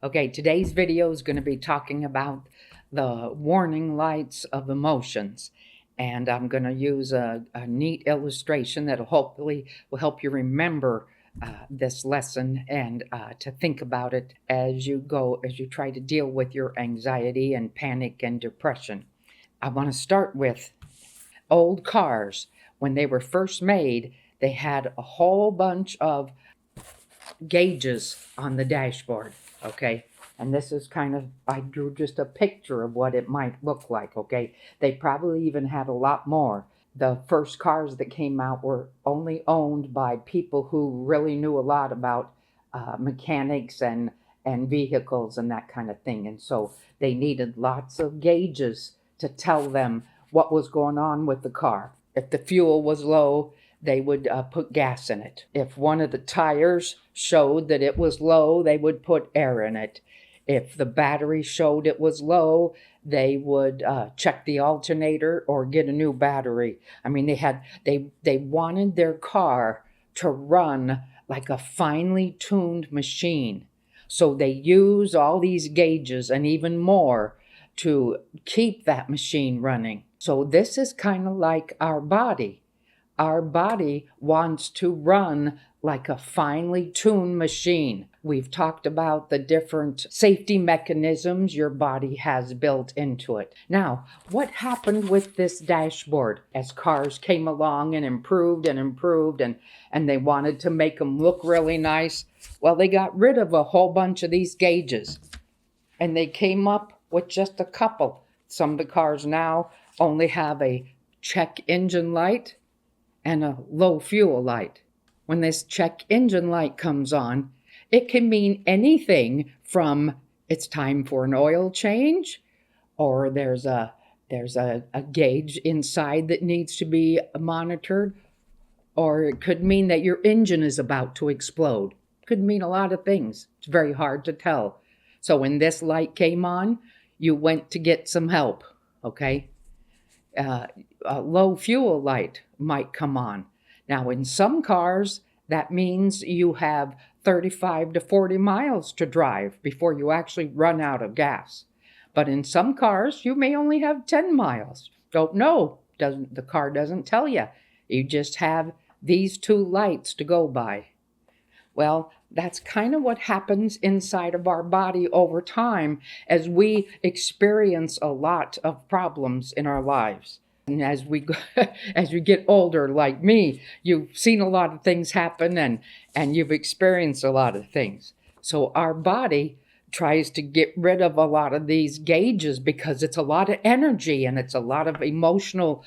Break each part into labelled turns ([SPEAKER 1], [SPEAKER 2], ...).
[SPEAKER 1] Okay, today's video is going to be talking about the warning lights of emotions. And I'm going to use a neat illustration that hopefully will help you remember this lesson and to think about it as you try to deal with your anxiety and panic and depression. I want to start with old cars. When they were first made, they had a whole bunch of gauges on the dashboard, okay? And this is I drew just a picture of what it might look like, okay? They probably even had a lot more. The first cars that came out were only owned by people who really knew a lot about mechanics and vehicles and that kind of thing. And so they needed lots of gauges to tell them what was going on with the car. If the fuel was low, they would put gas in it. If one of the tires showed that it was low, they would put air in it. If the battery showed it was low, they would check the alternator or get a new battery. I mean, they wanted their car to run like a finely tuned machine. So they use all these gauges and even more to keep that machine running. So this is kind of like our body. Our body wants to run like a finely tuned machine. We've talked about the different safety mechanisms your body has built into it. Now, what happened with this dashboard as cars came along and improved and they wanted to make them look really nice? Well, they got rid of a whole bunch of these gauges and they came up with just a couple. Some of the cars now only have a check engine light and a low fuel light. When this check engine light comes on, it can mean anything from it's time for an oil change, or there's a gauge inside that needs to be monitored, or it could mean that your engine is about to explode. It could mean a lot of things. It's very hard to tell. So when this light came on, you went to get some help, okay? A low fuel light might come on. Now, in some cars, that means you have 35 to 40 miles to drive before you actually run out of gas. But in some cars, you may only have 10 miles. Don't know. The car doesn't tell you. You just have these two lights to go by. Well, that's kind of what happens inside of our body over time as we experience a lot of problems in our lives. And as we get older, like me, you've seen a lot of things happen and you've experienced a lot of things. So our body tries to get rid of a lot of these gauges because it's a lot of energy and it's a lot of emotional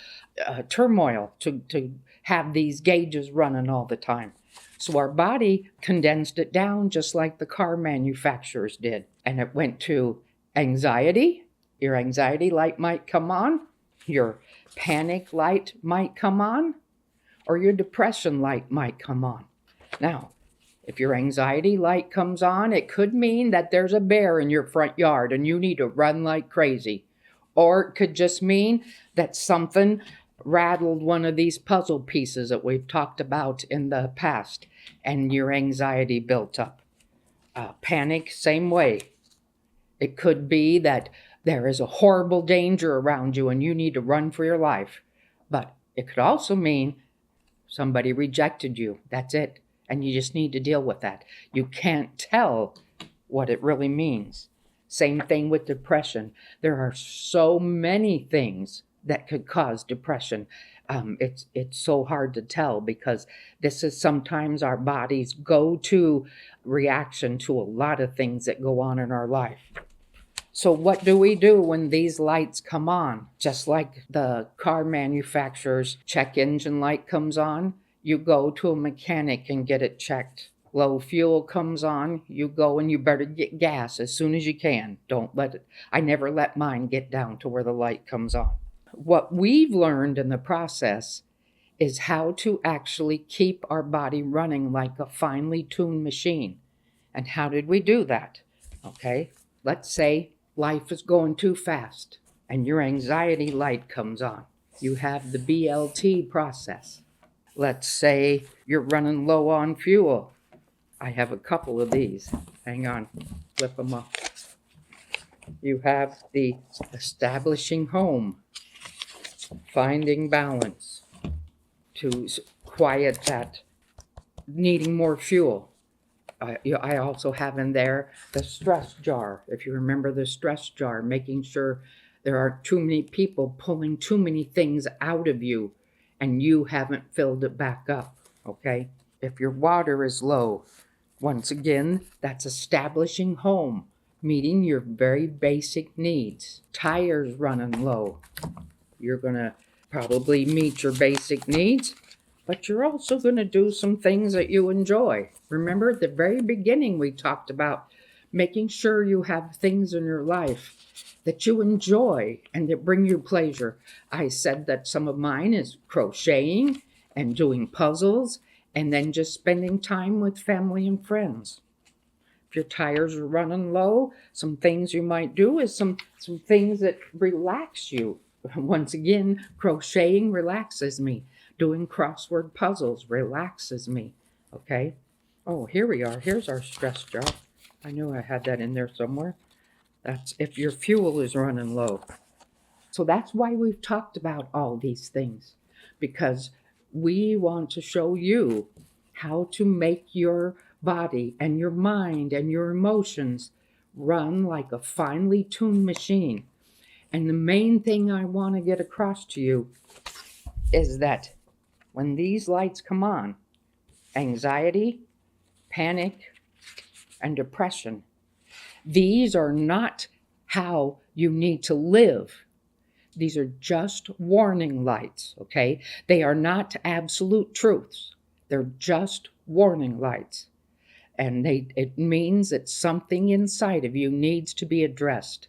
[SPEAKER 1] turmoil to have these gauges running all the time. So our body condensed it down just like the car manufacturers did. And it went to anxiety. Your anxiety light might come on. Your panic light might come on. Or your depression light might come on. Now, if your anxiety light comes on, it could mean that there's a bear in your front yard and you need to run like crazy. Or it could just mean that something rattled one of these puzzle pieces that we've talked about in the past and your anxiety built up. Panic, same way. It could be that there is a horrible danger around you and you need to run for your life. But it could also mean somebody rejected you. That's it. And you just need to deal with that. You can't tell what it really means. Same thing with depression. There are so many things that could cause depression. It's so hard to tell because this is sometimes our body's go-to reaction to a lot of things that go on in our life. So what do we do when these lights come on? Just like the car manufacturer's check engine light comes on, you go to a mechanic and get it checked. Low fuel comes on, you go and you better get gas as soon as you can. I never let mine get down to where the light comes on. What we've learned in the process is how to actually keep our body running like a finely tuned machine. And how did we do that? Okay, let's say life is going too fast and your anxiety light comes on. You have the BLT process. Let's say you're running low on fuel. I have a couple of these. Hang on. flip them up. You have the establishing home, finding balance to quiet that needing more fuel. I also have in there the stress jar. If you remember the stress jar, making sure there aren't too many people pulling too many things out of you and you haven't filled it back up, okay? If your water is low, once again, that's establishing home, meeting your very basic needs. Tires running low, you're going to probably meet your basic needs, but you're also going to do some things that you enjoy. Remember at the very beginning we talked about making sure you have things in your life that you enjoy and that bring you pleasure. I said that some of mine is crocheting and doing puzzles and then just spending time with family and friends. If your tires are running low, some things you might do is some things that relax you. Once again, crocheting relaxes me. Doing crossword puzzles relaxes me, okay? Oh, here we are. Here's our stress jar. I knew I had that in there somewhere. That's if your fuel is running low. So that's why we've talked about all these things, because we want to show you how to make your body and your mind and your emotions run like a finely tuned machine. And the main thing I want to get across to you is that when these lights come on, anxiety, panic, and depression, these are not how you need to live. These are just warning lights, okay? They are not absolute truths. They're just warning lights. And it means that something inside of you needs to be addressed.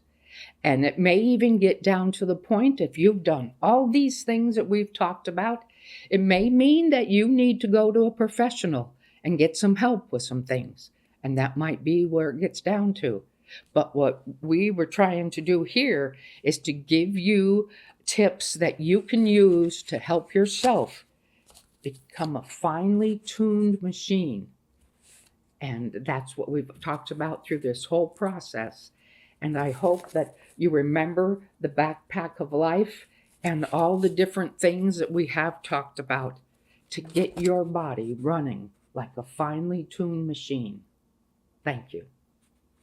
[SPEAKER 1] And it may even get down to the point, if you've done all these things that we've talked about, it may mean that you need to go to a professional and get some help with some things. And that might be where it gets down to. But what we were trying to do here is to give you tips that you can use to help yourself become a finely tuned machine. And that's what we've talked about through this whole process. And I hope that you remember the backpack of life and all the different things that we have talked about to get your body running like a finely tuned machine. Thank you.